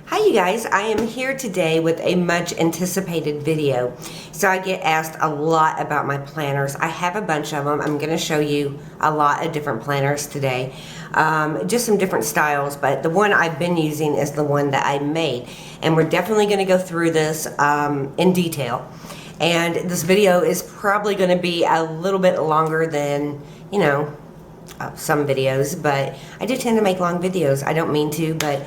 Hi you guys, I am here today with a much anticipated video. So I get asked a lot about my planners. I have a bunch of them. I'm going to show you a lot of different planners today. Just some different styles, but the one I've been using is the one that I made. And we're definitely going to go through this in detail. And this video is probably going to be a little bit longer than, some videos, but I do tend to make long videos. I don't mean to, but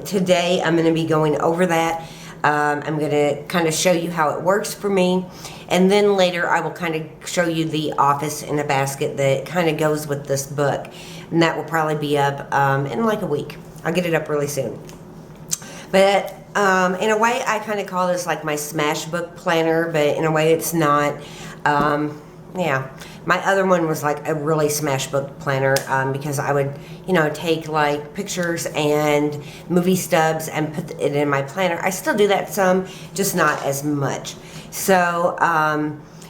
today I'm going to be going over that. I'm going to kind of show you how it works for me, and then later I will kind of show you the office in a basket that kind of goes with this book, and that will probably be up in like a week. I'll get it up really soon. But in a way I kind of call this like my smash book planner, but in a way it's not. Yeah, my other one was like a really smash book planner because I would, take like pictures and movie stubs and put it in my planner. I still do that some, just not as much. So,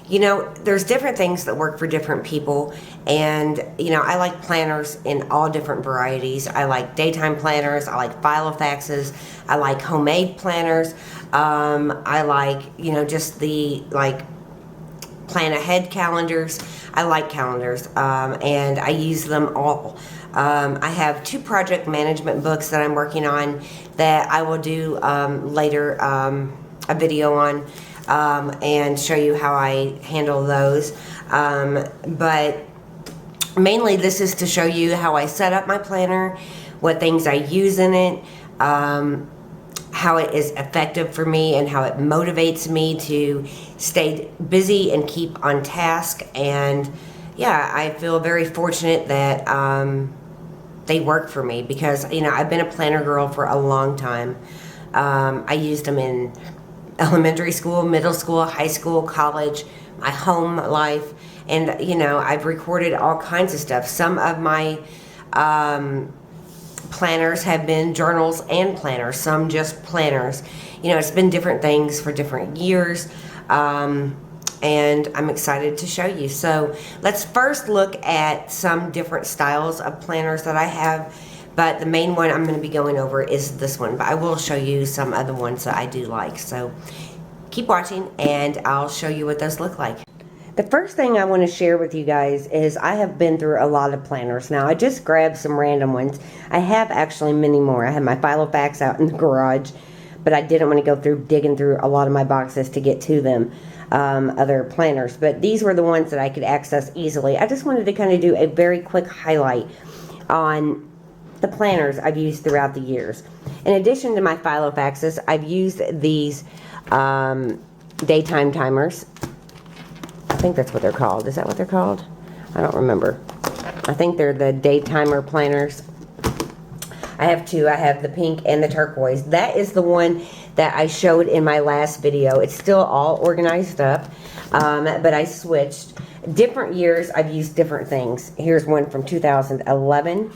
there's different things that work for different people. And, I like planners in all different varieties. I like daytime planners. I like Filofaxes. I like homemade planners. I like, just the plan ahead calendars. I like calendars, and I use them all. I have 2 project management books that I'm working on that I will do later a video on and show you how I handle those. But mainly this is to show you how I set up my planner, what things I use in it, how it is effective for me, and how it motivates me to stay busy and keep on task. And yeah, I feel very fortunate that they work for me because I've been a planner girl for a long time. I used them in elementary school, middle school, high school, college, my home life, and I've recorded all kinds of stuff. Some of my planners have been journals and planners, some just planners. It's been different things for different years, and I'm excited to show you. So let's first look at some different styles of planners that I have, but the main one I'm going to be going over is this one, but I will show you some other ones that I do like. So keep watching and I'll show you what those look like. The first thing I want to share with you guys is I have been through a lot of planners. Now, I just grabbed some random ones. I have actually many more. I have my Filofax out in the garage, but I didn't want to go through digging through a lot of my boxes to get to them, other planners. But these were the ones that I could access easily. I just wanted to kind of do a very quick highlight on the planners I've used throughout the years. In addition to my Filofaxes, I've used these daytime timers. I think that's what they're called. Is that what they're called? I don't remember. I think they're the daytimer planners. I have 2. I have the pink and the turquoise. That is the one that I showed in my last video. It's still all organized up, but I switched. Different years, I've used different things. Here's one from 2011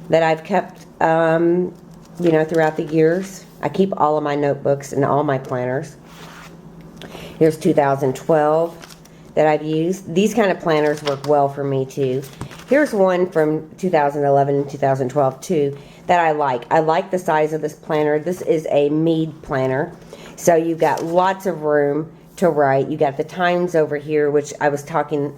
that I've kept, throughout the years. I keep all of my notebooks and all my planners. Here's 2012 that I've used. These kind of planners work well for me too. Here's one from 2011 and 2012 too that I like. I like the size of this planner. This is a Mead planner. So you've got lots of room to write. You got the times over here, which I was talking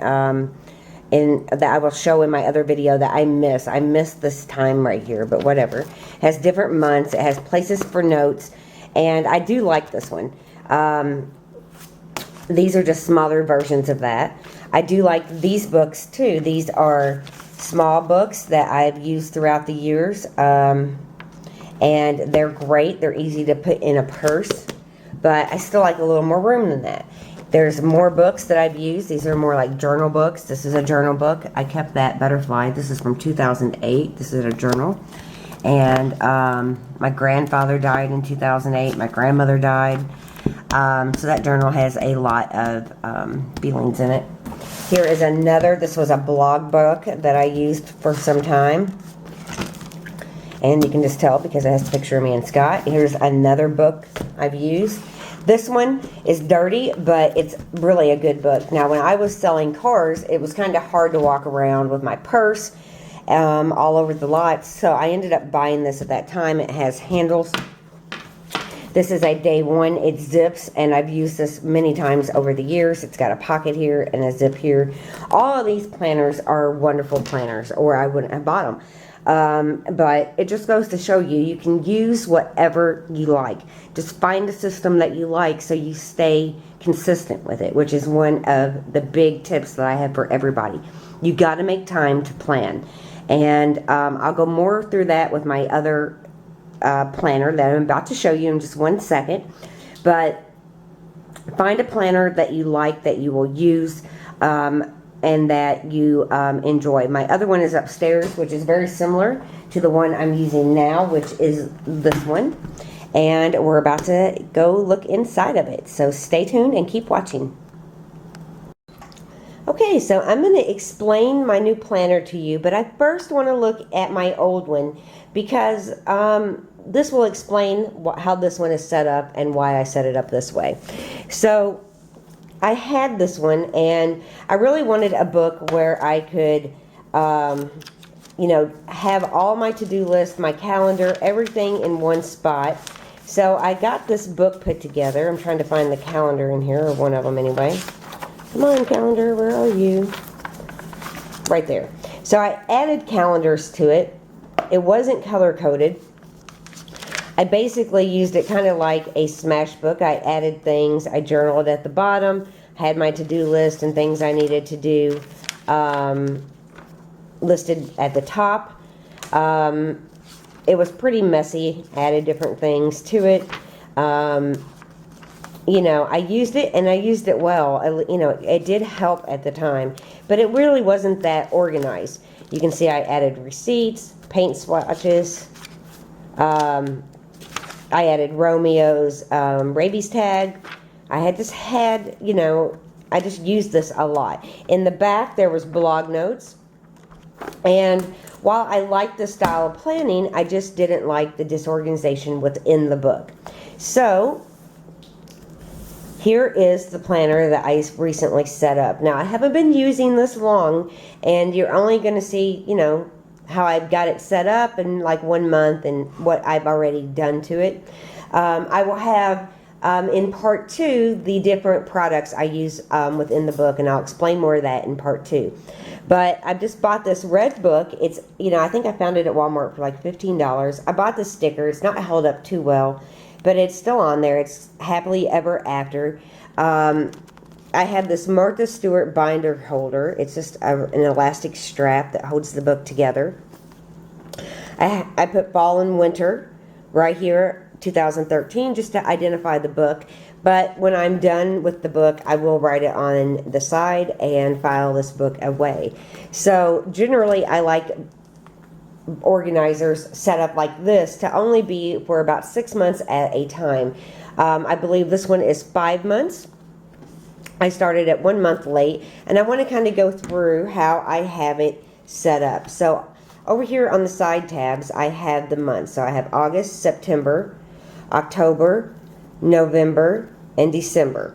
in that I will show in my other video that I miss. I miss this time right here, but whatever. It has different months. It has places for notes, and I do like this one. These are just smaller versions of that. I do like these books too. These are small books that I've used throughout the years, and they're great. They're easy to put in a purse, but I still like a little more room than that. There's more books that I've used. These are more like journal books. This is a journal book. I kept that butterfly. This is from 2008. This is a journal. And my grandfather died in 2008. My grandmother died. So that journal has a lot of feelings in it. Here is another. This was a blog book that I used for some time. And you can just tell because it has a picture of me and Scott. Here's another book I've used. This one is dirty, but it's really a good book. Now, when I was selling cars, it was kind of hard to walk around with my purse all over the lot. So I ended up buying this at that time. It has handles. This is a day one. It zips, and I've used this many times over the years. It's got a pocket here and a zip here. All of these planners are wonderful planners, or I wouldn't have bought them. But it just goes to show you, you can use whatever you like. Just find a system that you like so you stay consistent with it, which is one of the big tips that I have for everybody. You got to make time to plan. And I'll go more through that with my other planner that I'm about to show you in just one second. But find a planner that you like, that you will use, and that you enjoy. My other one is upstairs, which is very similar to the one I'm using now, which is this one. And we're about to go look inside of it. So stay tuned and keep watching. Okay, so I'm going to explain my new planner to you, but I first want to look at my old one because this will explain how this one is set up and why I set it up this way. So I had this one, and I really wanted a book where I could, you know, have all my to-do list, my calendar, everything in one spot. So I got this book put together. I'm trying to find the calendar in here, or one of them anyway. Come on, calendar, where are you? Right there. So I added calendars to it. It wasn't color-coded. I basically used it kind of like a smash book. I added things. I journaled at the bottom, had my to-do list and things I needed to do listed at the top. It was pretty messy. Added different things to it. You know, I used it, and I used it well. You know, it did help at the time, but it really wasn't that organized. You can see I added receipts, paint swatches. I added Romeo's rabies tag. You know, I just used this a lot. In the back, there was blog notes. And while I liked the style of planning, I just didn't like the disorganization within the book. So here is the planner that I recently set up. Now, I haven't been using this long, and you're only going to see, you know, how I've got it set up in like 1 month and what I've already done to it. I will have in part 2 the different products I use within the book, and I'll explain more of that in part 2. But I just bought this red book. It's, you know, I think I found it at Walmart for like $15. I bought the sticker. It's not held up too well, but it's still on there. It's Happily Ever After. I have this Martha Stewart binder holder. It's just an elastic strap that holds the book together. I put fall and winter right here, 2013, just to identify the book. But when I'm done with the book, I will write it on the side and file this book away. So generally, I like organizers set up like this to only be for about 6 months at a time. I believe this one is 5 months. I started at 1 month late, and I want to kind of go through how I have it set up. So over here on the side tabs, I have the months. So I have August, September, October, November, and December.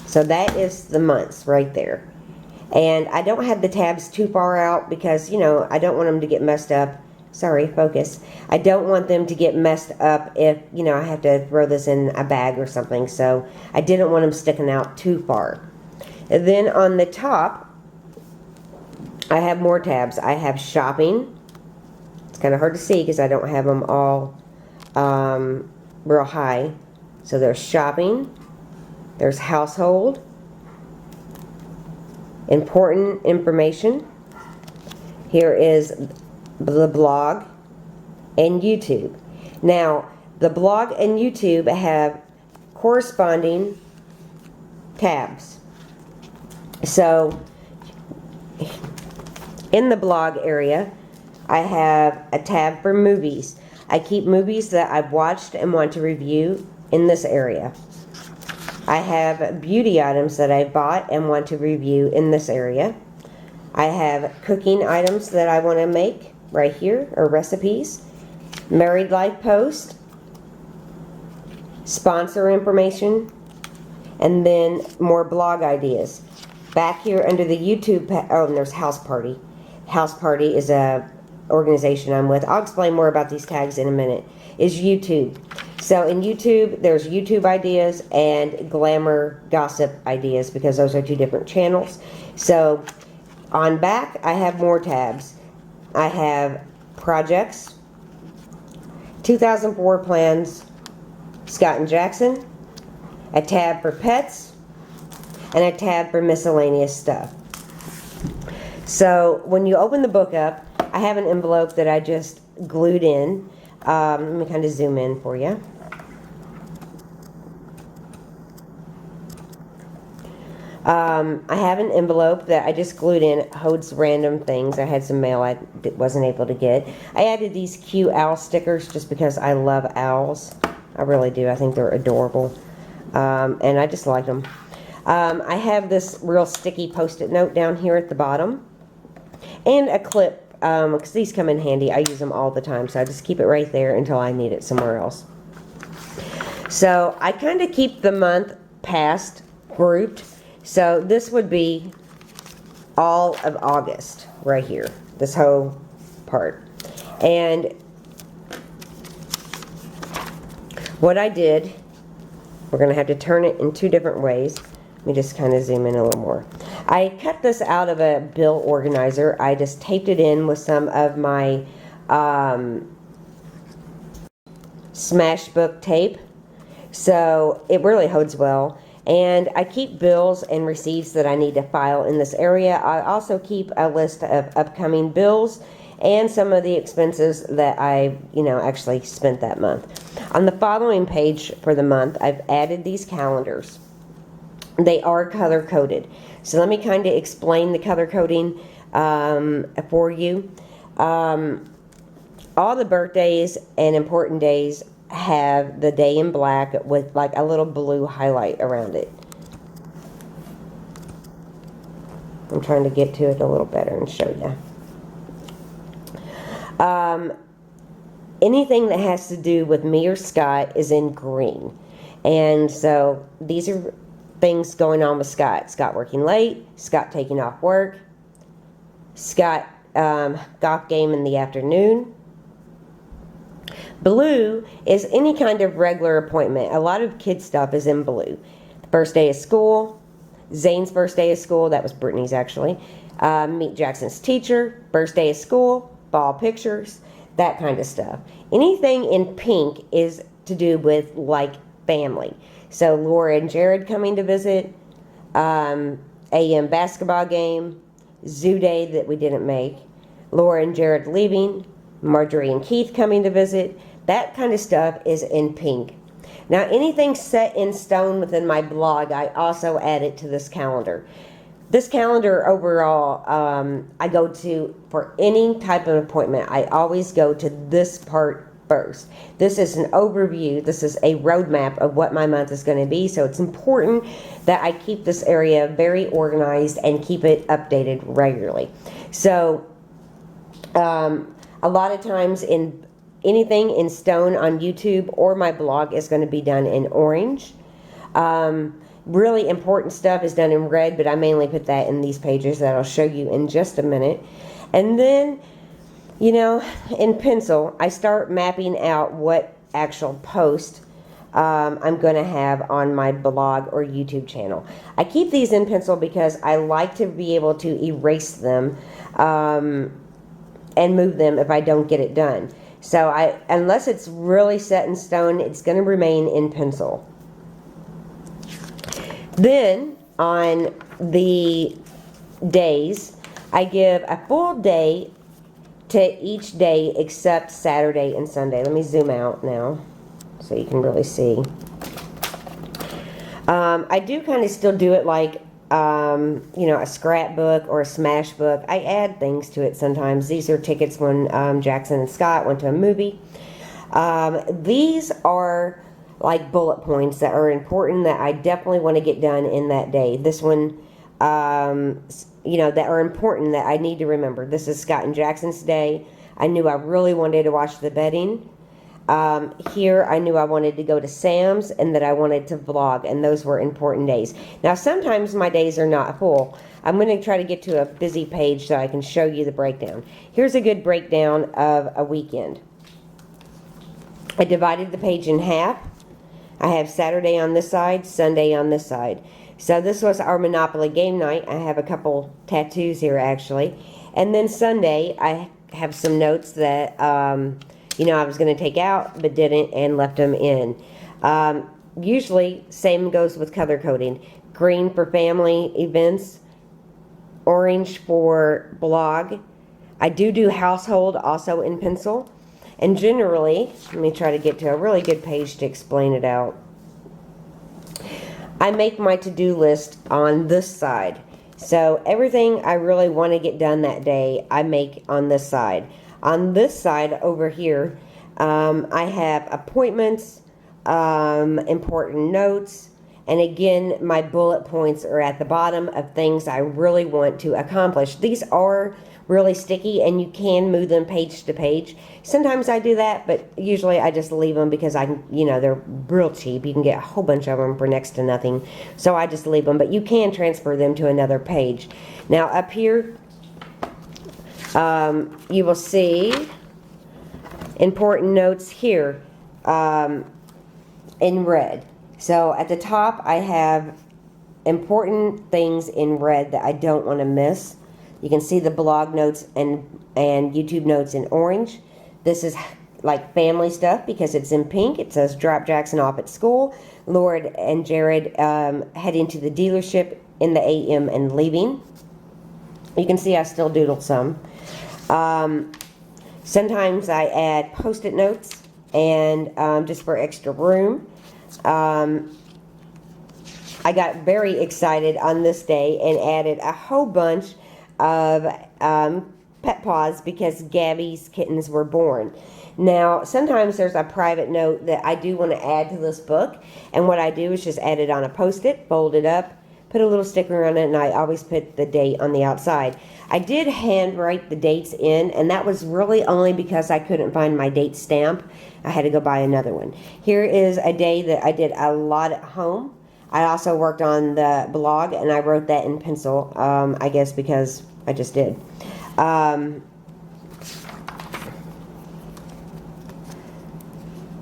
So that is the months right there. And I don't have the tabs too far out because, you know, I don't want them to get messed up. Sorry, focus. I don't want them to get messed up if, you know, I have to throw this in a bag or something. So I didn't want them sticking out too far. And then on the top, I have more tabs. I have shopping. It's kind of hard to see because I don't have them all real high. So there's shopping. There's household. Important information. Here is the blog and YouTube. Now, the blog and YouTube have corresponding tabs. So, in the blog area, I have a tab for movies. I keep movies that I've watched and want to review in this area. I have beauty items that I bought and want to review in this area. I have cooking items that I want to make right here, or recipes. Married life post. Sponsor information. And then more blog ideas. Back here under the YouTube, oh, and there's house party. House Party is a organization I'm with. I'll explain more about these tags in a minute. Is YouTube. So in YouTube, there's YouTube ideas and glamour gossip ideas, because those are two different channels. So on back, I have more tabs. I have projects, 2004 plans, Scott and Jackson, a tab for pets, and a tab for miscellaneous stuff. So when you open the book up, I have an envelope that I just glued in. Let me kind of zoom in for you. I have an envelope that I just glued in, holds random things. I had some mail I wasn't able to get. I added these cute owl stickers just because I love owls. I really do. I think they're adorable. And I just like them. I have this real sticky post-it note down here at the bottom. And a clip, because these come in handy. I use them all the time, so I just keep it right there until I need it somewhere else. So I kind of keep the month past grouped. So this would be all of August right here, this whole part. And what I did, we're going to have to turn it in two different ways. Let me just kind of zoom in a little more. I cut this out of a bill organizer. I just taped it in with some of my Smash Book tape. So it really holds well. And I keep bills and receipts that I need to file in this area. I also keep a list of upcoming bills and some of the expenses that I, actually spent that month. On the following page for the month, I've added these calendars. They are color coded. So let me kind of explain the color coding for you. All the birthdays and important days have the day in black with like a little blue highlight around it. I'm trying to get to it a little better and show you. Anything that has to do with me or Scott is in green. And so these are things going on with Scott. Scott working late, Scott taking off work, Scott golf game in the afternoon. Blue is any kind of regular appointment. A lot of kid stuff is in blue. First day of school, Zane's first day of school, that was Brittany's actually. Meet Jackson's teacher, first day of school, fall pictures, that kind of stuff. Anything in pink is to do with like family. So Laura and Jared coming to visit, AM basketball game, zoo day that we didn't make, Laura and Jared leaving, Marjorie and Keith coming to visit. That kind of stuff is in pink. Now anything set in stone within my blog, I also add it to this calendar. This calendar overall, I go to, for any type of appointment, I always go to this part first. This is an overview. This is a roadmap of what my month is going to be. So it's important that I keep this area very organized and keep it updated regularly. So a lot of times in anything in stone on YouTube or my blog is going to be done in orange. Really important stuff is done in red, but I mainly put that in these pages that I'll show you in just a minute. And then, in pencil, I start mapping out what actual post I'm going to have on my blog or YouTube channel. I keep these in pencil because I like to be able to erase them and move them if I don't get it done. So unless it's really set in stone, it's going to remain in pencil. Then on the days, I give a full day to each day except Saturday and Sunday. Let me zoom out now so you can really see. I do kind of still do it like a scrapbook or a smash book. I add things to it sometimes. These are tickets when Jackson and Scott went to a movie. These are like bullet points that are important that I definitely want to get done in that day. This one, that are important that I need to remember. This is Scott and Jackson's day. I knew I really wanted to watch the betting. Here I knew I wanted to go to Sam's and that I wanted to vlog, and those were important days. Now sometimes my days are not full. I'm going to try to get to a busy page so I can show you the breakdown. Here's a good breakdown of a weekend. I divided the page in half. I have Saturday on this side, Sunday on this side. So this was our Monopoly game night. I have a couple tattoos here actually. And then Sunday I have some notes that you know, I was going to take out but didn't and left them in. Usually same goes with color coding. Green for family events, orange for blog. I do household also in pencil. And generally, let me try to get to a really good page to explain it out. I make my to-do list on this side. So everything I really want to get done that day, I make on this side. On this side over here, I have appointments, important notes, and again, my bullet points are at the bottom of things I really want to accomplish. These are really sticky and you can move them page to page. Sometimes I do that, but usually I just leave them because you know, they're real cheap. You can get a whole bunch of them for next to nothing. So I just leave them, but you can transfer them to another page. Now up here, you will see important notes here in red. So at the top I have important things in red that I don't want to miss. You can see the blog notes and YouTube notes in orange. This is like family stuff because it's in pink. It says drop Jackson off at school. Lord and Jared heading to the dealership in the AM and leaving. You can see I still doodle some. Sometimes I add post-it notes and just for extra room. I got very excited on this day and added a whole bunch of pet paws because Gabby's kittens were born. Now sometimes there's a private note that I do want to add to this book, and what I do is just add it on a post-it, fold it up, put a little sticker on it, and I always put the date on the outside. I did handwrite the dates in, and that was really only because I couldn't find my date stamp. I had to go buy another one. Here is a day that I did a lot at home. I also worked on the blog, and I wrote that in pencil, I guess because I just did.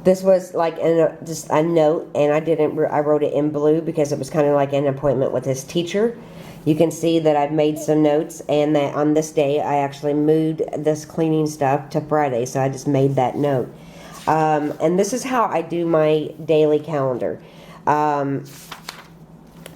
This was like just a note, and I wrote it in blue because it was kind of like an appointment with his teacher. You can see that I've made some notes, and that on this day I actually moved this cleaning stuff to Friday, so I just made that note. And this is how I do my daily calendar.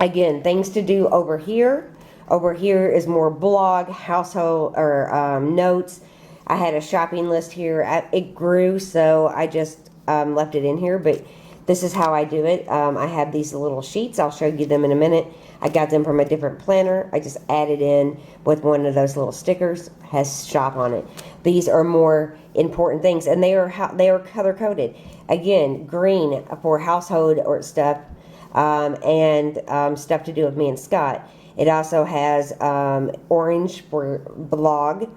Again, things to do over here. Over here is more blog, household, or notes. I had a shopping list here. It grew, so I just left it in here, but this is how I do it. I have these little sheets. I'll show you them in a minute. I got them from a different planner. I just added in with one of those little stickers, has shop on it. These are more important things, and they are color coded. Again, green for household or stuff, and stuff to do with me and Scott. It also has orange for blog.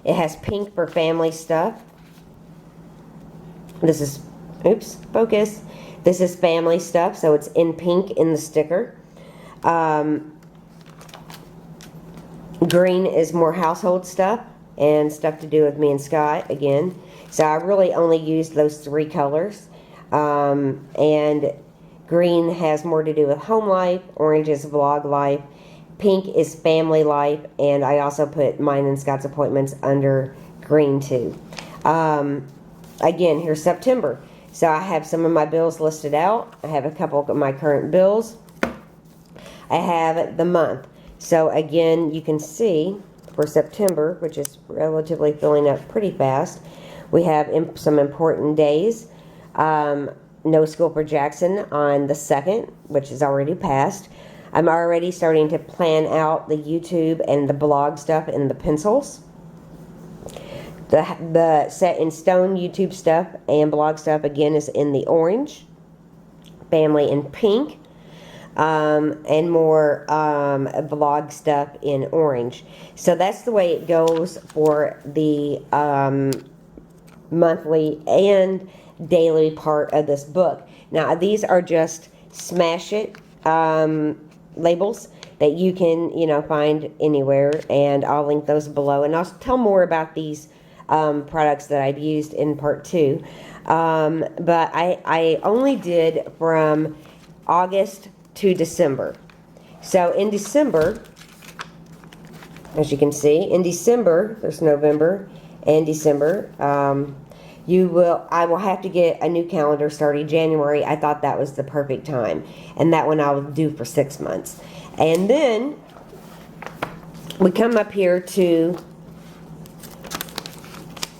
It has pink for family stuff. This is, oops, focus. This is family stuff, so it's in pink in the sticker. Green is more household stuff and stuff to do with me and Scott again. So I really only used those three colors. And green has more to do with home life. Orange is vlog life. Pink is family life. And I also put mine and Scott's appointments under green too. Again, here's September. So I have some of my bills listed out. I have a couple of my current bills. I have the month. So again, you can see for September, which is relatively filling up pretty fast, we have some important days. No school for Jackson on the 2nd, which is already passed. I'm already starting to plan out the YouTube and the blog stuff in the pencils. The set in stone YouTube stuff and blog stuff again is in the orange. Family in pink. And more blog stuff in orange. So that's the way it goes for the monthly and daily part of this book. Now, these are just smash it labels that you can, find anywhere, and I'll link those below. And I'll tell more about these products that I've used in part 2. But I only did from August to December. So in December, as you can see, in December, there's November and December, I will have to get a new calendar starting January. I thought that was the perfect time. And that one I'll do for 6 months. And then we come up here to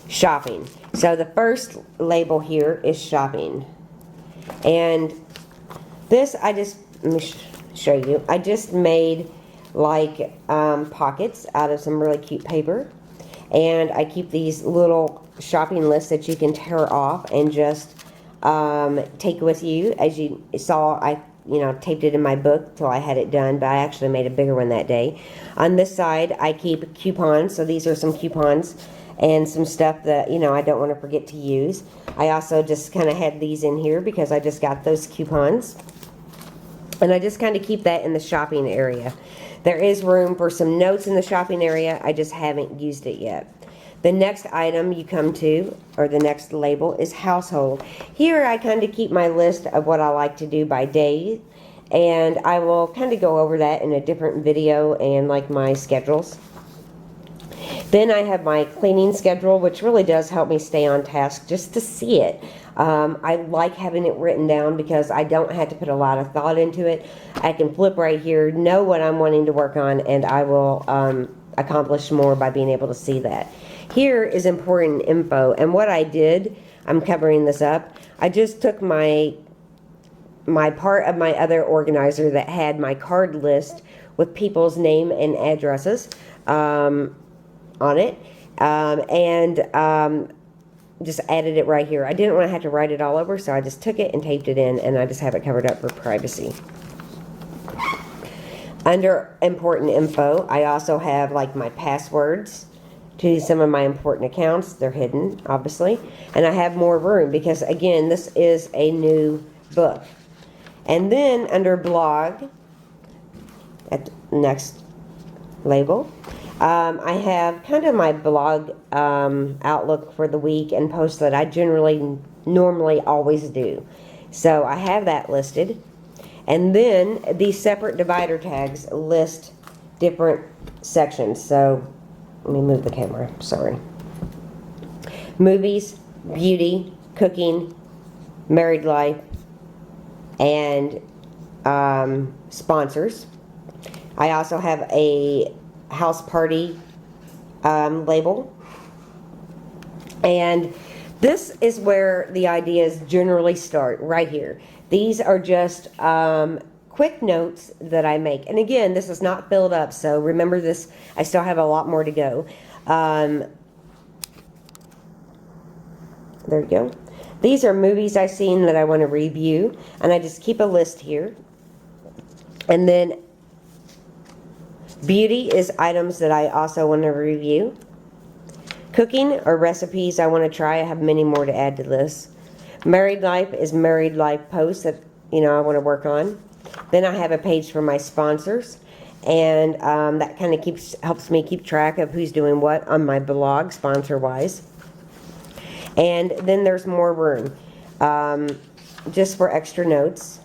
shopping. So the first label here is shopping. And this let me show you. I just made like pockets out of some really cute paper. And I keep these little shopping lists that you can tear off and just take with you. As you saw, I taped it in my book till I had it done, but I actually made a bigger one that day. On this side, I keep coupons. So these are some coupons and some stuff that, I don't want to forget to use. I also just kind of had these in here because I just got those coupons. And I just kind of keep that in the shopping area. There is room for some notes in the shopping area. I just haven't used it yet. The next item you come to, or the next label, is household. Here I kind of keep my list of what I like to do by day, and I will kind of go over that in a different video and like my schedules. Then I have my cleaning schedule, which really does help me stay on task just to see it. I like having it written down because I don't have to put a lot of thought into it. I can flip right here, know what I'm wanting to work on, and I will accomplish more by being able to see that. Here is important info, and what I did, I'm covering this up, I just took my part of my other organizer that had my card list with people's name and addresses on it, and just added it right here. I didn't want to have to write it all over, so I just took it and taped it in, and I just have it covered up for privacy. Under important info, I also have like my passwords to some of my important accounts. They're hidden, obviously. And I have more room because, again, this is a new book. And then under blog, at the next label, I have kind of my blog outlook for the week and posts that I normally always do. So I have that listed. And then these separate divider tags list different sections. So let me move the camera, sorry. Movies, beauty, cooking, married life, and sponsors. I also have a house party label. And this is where the ideas generally start, right here. These are just quick notes that I make. And again, this is not filled up, so remember this, I still have a lot more to go. There you go. These are movies I've seen that I want to review, and I just keep a list here. And then beauty is items that I also want to review. Cooking or recipes I want to try. I have many more to add to this. Married life is married life posts that I want to work on. Then I have a page for my sponsors, and that kind of helps me keep track of who's doing what on my blog, sponsor-wise. And then there's more room, just for extra notes.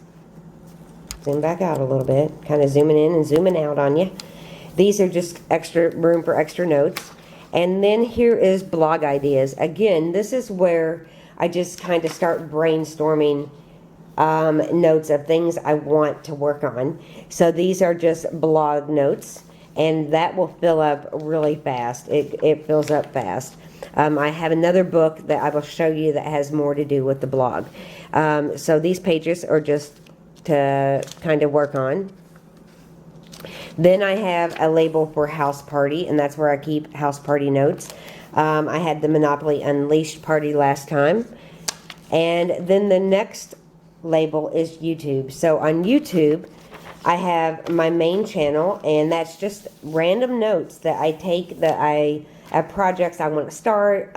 Zoom back out a little bit, kind of zooming in and zooming out on you. These are just extra room for extra notes. And then here is blog ideas. Again, this is where I just kind of start brainstorming notes of things I want to work on. So these are just blog notes, and that will fill up really fast. It fills up fast. I have another book that I will show you that has more to do with the blog. So these pages are just to kind of work on. Then I have a label for house party, and that's where I keep house party notes. I had the Monopoly Unleashed party last time. And then the next label is YouTube. So on YouTube, I have my main channel, and that's just random notes that I take that projects I want to start,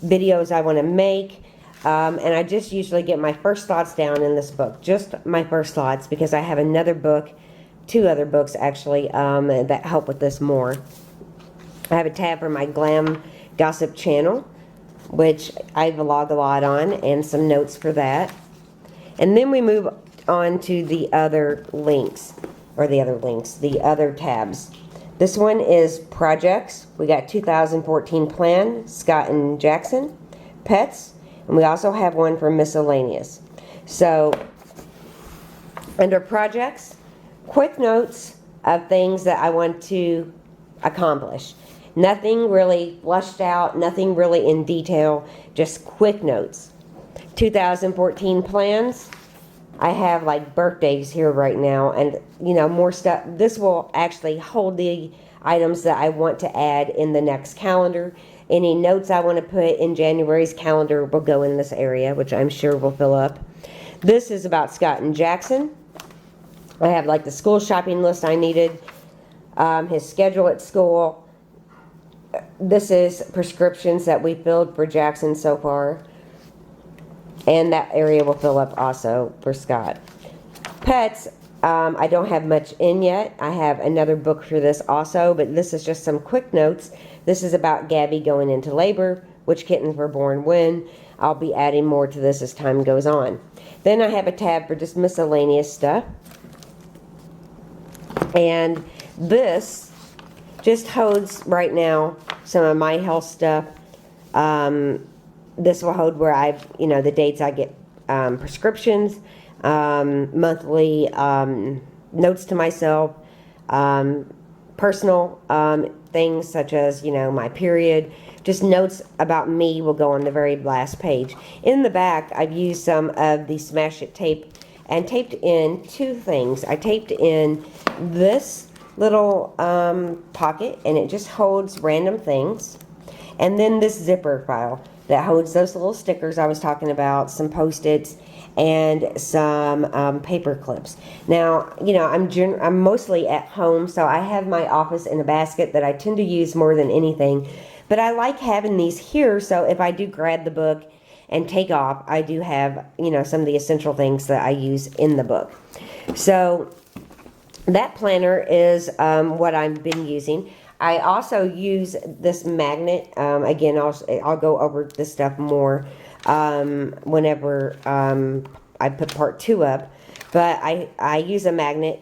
videos I want to make. And I just usually get my first thoughts down in this book, just my first thoughts, because I have another book, 2 other books actually, that help with this more. I have a tab for my Glam Gossip channel, which I vlog a lot on, and some notes for that. And then we move on to the other links, the other tabs. This one is projects. We got 2014 plan, Scott and Jackson, pets, and we also have one for miscellaneous. So under projects, quick notes of things that I want to accomplish. Nothing really fleshed out, nothing really in detail, just quick notes. 2014 plans. I have like birthdays here right now, and more stuff. This will actually hold the items that I want to add in the next calendar. Any notes I want to put in January's calendar will go in this area, which I'm sure will fill up. This is about Scott and Jackson. I have like the school shopping list I needed, his schedule at school. This is prescriptions that we filled for Jackson so far. And that area will fill up also for Scott. Pets, I don't have much in yet. I have another book for this also, but this is just some quick notes. This is about Gabby going into labor, which kittens were born when. I'll be adding more to this as time goes on. Then I have a tab for just miscellaneous stuff. And this just holds right now some of my health stuff. This will hold where the dates I get prescriptions, monthly notes to myself, personal things such as, my period. Just notes about me will go on the very last page. In the back, I've used some of the Smash It tape and taped in 2 things. I taped in this little pocket, and it just holds random things. And then this zipper file that holds those little stickers I was talking about, some Post-its, and some paper clips. Now, I'm mostly at home, so I have my office in a basket that I tend to use more than anything. But I like having these here, so if I do grab the book and take off, I do have, some of the essential things that I use in the book. So that planner is what I've been using. I also use this magnet. Again, I'll go over this stuff more whenever I put part 2 up. But I use a magnet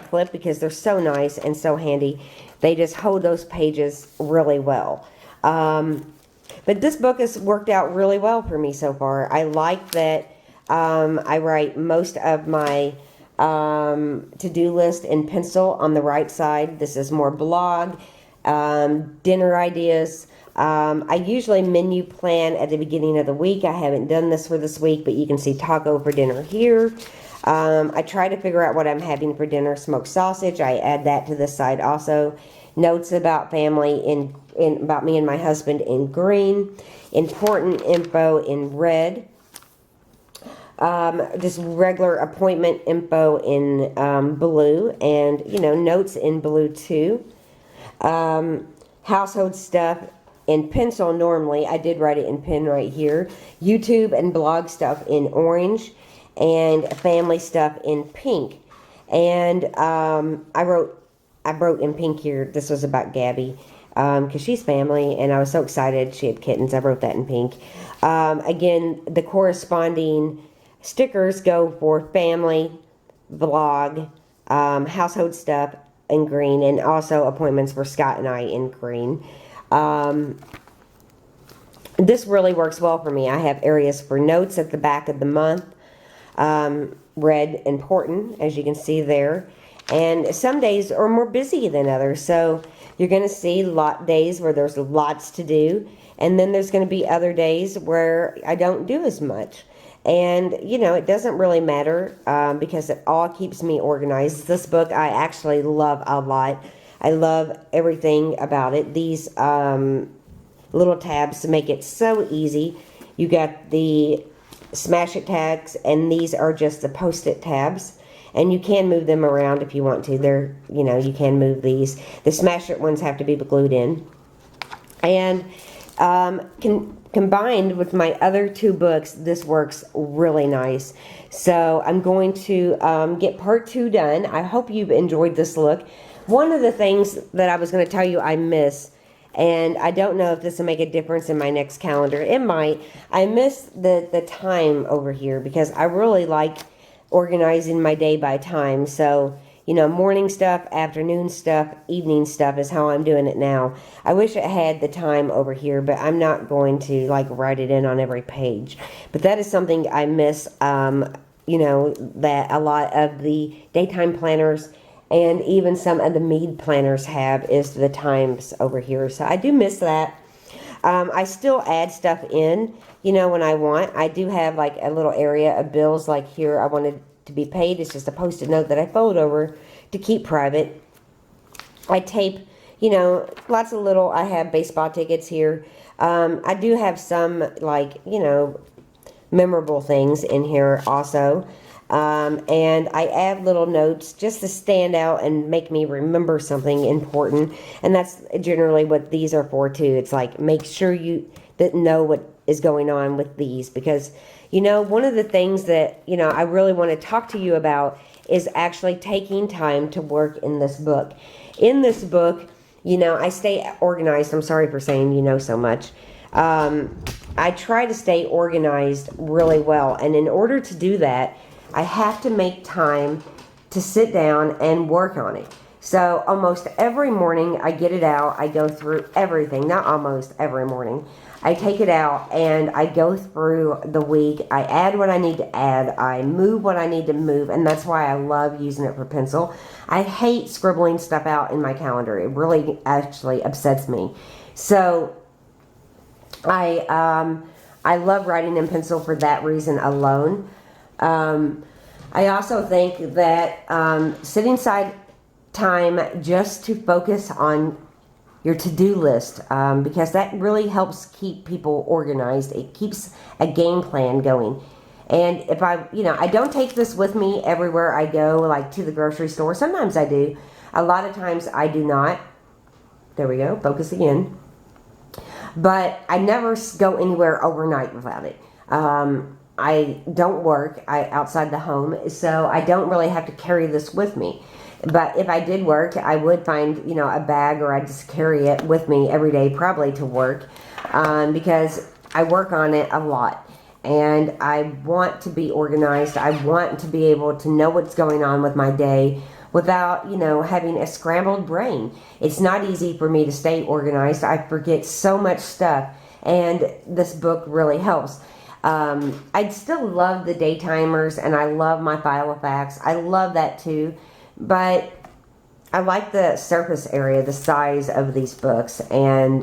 clip because they're so nice and so handy. They just hold those pages really well. But this book has worked out really well for me so far. I like that I write most of my to-do list in pencil on the right side. This is more blog, dinner ideas. I usually menu plan at the beginning of the week. I haven't done this for this week, but you can see taco for dinner here. I try to figure out what I'm having for dinner. Smoked sausage, I add that to this side also. Notes about family about me and my husband in green. Important info in red. Just regular appointment info in blue, and notes in blue too. Household stuff in pencil normally. I did write it in pen right here. YouTube and blog stuff in orange, and family stuff in pink. And I wrote in pink here. This was about Gabby because she's family, and I was so excited she had kittens. I wrote that in pink. Again, the corresponding stickers go for family, vlog, household stuff in green, and also appointments for Scott and I in green. This really works well for me. I have areas for notes at the back of the month. Red, important, as you can see there. And some days are more busy than others. So you're going to see days where there's lots to do. And then there's going to be other days where I don't do as much. And, it doesn't really matter because it all keeps me organized. This book I actually love a lot. I love everything about it. These little tabs make it so easy. You got the Smash It tags, and these are just the Post-it tabs. And you can move them around if you want to. They're, you can move these. The Smash It ones have to be glued in. And combined with my other 2 books, this works really nice. So I'm going to get part 2 done. I hope you've enjoyed this look. One of the things that I was going to tell you I miss, and I don't know if this will make a difference in my next calendar. It might. I miss the time over here because I really like organizing my day by time. So, you know, morning stuff, afternoon stuff, evening stuff is how I'm doing it now. I wish it had the time over here, but I'm not going to like write it in on every page. But that is something I miss, you know, that a lot of the daytime planners and even some of the Mead planners have, is the times over here. So I do miss that. I still add stuff in, you know, when I want. I do have like a little area of bills, like here I wanted to be paid. It's just a post-it note that I fold over to keep private. I tape, you know, lots of little, I have baseball tickets here. I do have some, like, you know, memorable things in here also. And I add little notes just to stand out and make me remember something important. And that's generally what these are for too. It's like, make sure you know what is going on with these, because, you know, one of the things that, you know, I really want to talk to you about is actually taking time to work in this book. In this book, you know, I stay organized. I'm sorry for saying you know so much. I try to stay organized really well. And in order to do that, I have to make time to sit down and work on it. So almost every morning I get it out. I go through everything. Not almost every morning. I take it out and I go through the week. I add what I need to add. I move what I need to move. And that's why I love using it for pencil. I hate scribbling stuff out in my calendar. It really actually upsets me. So I love writing in pencil for that reason alone. I also think that setting aside time just to focus on your to-do list, because that really helps keep people organized. It keeps a game plan going. And if I don't take this with me everywhere I go, like to the grocery store. Sometimes I do. A lot of times I do not. There we go. Focus again. But I never go anywhere overnight without it. I don't work outside the home, so I don't really have to carry this with me. But if I did work, I would find, you know, a bag, or I just carry it with me every day, probably to work, because I work on it a lot. And I want to be organized. I want to be able to know what's going on with my day without, you know, having a scrambled brain. It's not easy for me to stay organized. I forget so much stuff, and this book really helps. I'd still love the daytimers, and I love my file of facts. I love that too. But I like the surface area, the size of these books. And,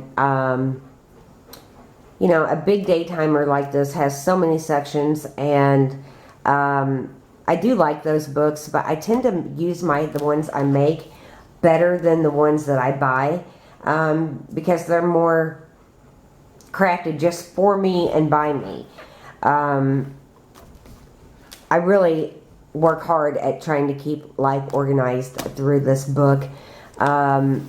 you know, a big daytimer like this has so many sections. And I do like those books, but I tend to use the ones I make better than the ones that I buy, because they're more crafted just for me and by me. I really work hard at trying to keep life organized through this book. I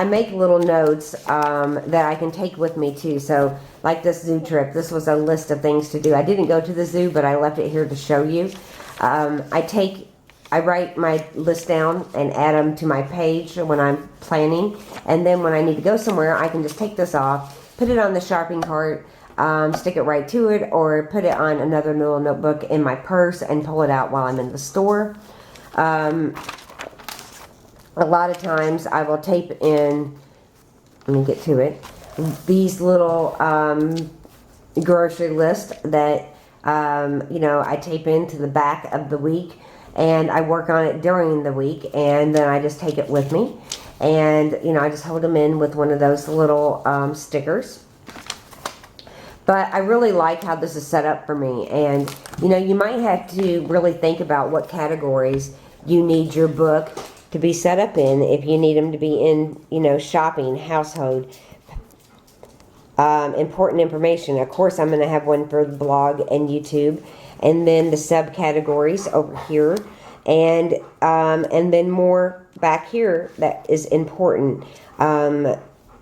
make little notes that I can take with me too. So like this zoo trip, this was a list of things to do. I didn't go to the zoo, but I left it here to show you. I write my list down and add them to my page when I'm planning. And then when I need to go somewhere, I can just take this off, put it on the shopping cart, stick it right to it, or put it on another little notebook in my purse and pull it out while I'm in the store. A lot of times I will tape in, let me get to it, these little grocery lists that you know, I tape into the back of the week, and I work on it during the week, and then I just take it with me, and you know, I just hold them in with one of those little stickers. But I really like how this is set up for me. And you know, you might have to really think about what categories you need your book to be set up in. If you need them to be in, you know, shopping, household, important information. Of course, I'm going to have one for the blog and YouTube, and then the subcategories over here, and then more back here that is important.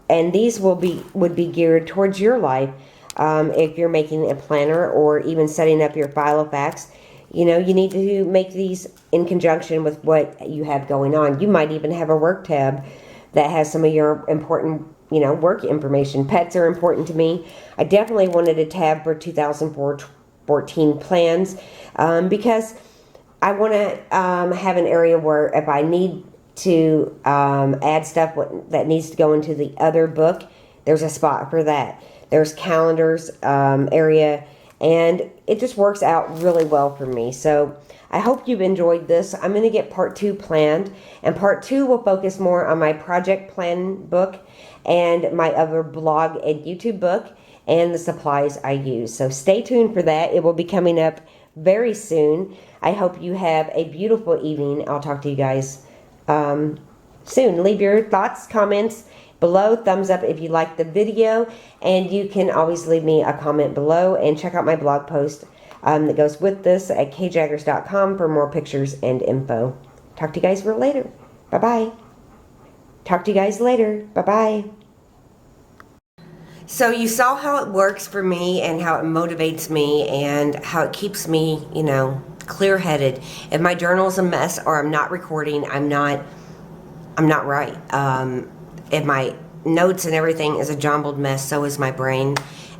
and these would be geared towards your life. If you're making a planner or even setting up your file of facts, you know, you need to make these in conjunction with what you have going on. You might even have a work tab that has some of your important, you know, work information. Pets are important to me. I definitely wanted a tab for 2014 plans because I want to have an area where if I need to add stuff that needs to go into the other book, there's a spot for that. There's calendars area, and it just works out really well for me. So I hope you've enjoyed this. I'm going to get part 2 planned, and part 2 will focus more on my project plan book and my other blog and YouTube book and the supplies I use. So stay tuned for that. It will be coming up very soon. I hope you have a beautiful evening. I'll talk to you guys soon. Leave your thoughts, comments below. Thumbs up if you like the video, and you can always leave me a comment below, and check out my blog post that goes with this at categorized.com for more pictures and info. Talk to you guys later. Bye-bye. Talk to you guys later. Bye-bye. So you saw how it works for me and how it motivates me and how it keeps me, you know, clear-headed. If my journal's a mess or I'm not recording, I'm not right. If my notes and everything is a jumbled mess, so is my brain.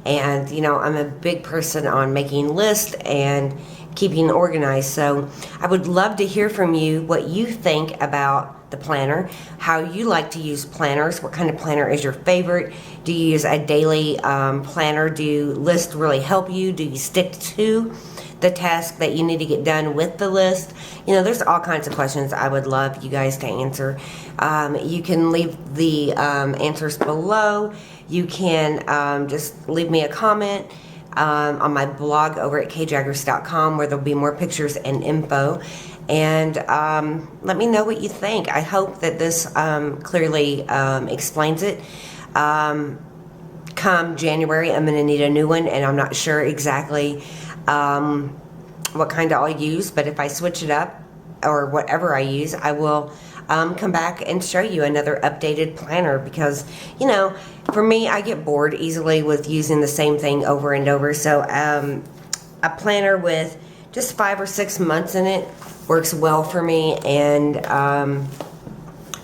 And, you know, I'm a big person on making lists and keeping organized. So I would love to hear from you what you think about the planner, how you like to use planners, what kind of planner is your favorite. Do you use a daily planner? Do lists really help you? Do you stick to the task that you need to get done with the list? You know, there's all kinds of questions I would love you guys to answer. You can leave the answers below. You can just leave me a comment on my blog over at categorized.com, where there'll be more pictures and info. And let me know what you think. I hope that this clearly explains it. Come January, I'm going to need a new one, and I'm not sure exactly what kind I'll use, but if I switch it up or whatever I use, I will come back and show you another updated planner, because, you know, for me, I get bored easily with using the same thing over and over. So a planner with just 5 or 6 months in it works well for me, and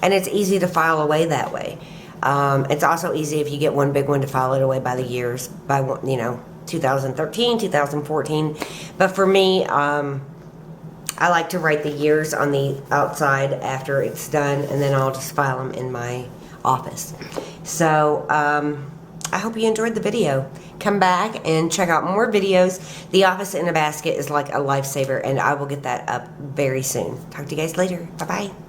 it's easy to file away that way. It's also easy if you get one big one to file it away by the years, by, you know, 2013, 2014. But for me, I like to write the years on the outside after it's done, and then I'll just file them in my office. So I hope you enjoyed the video. Come back and check out more videos. The Office in a Basket is like a lifesaver, and I will get that up very soon. Talk to you guys later. Bye-bye.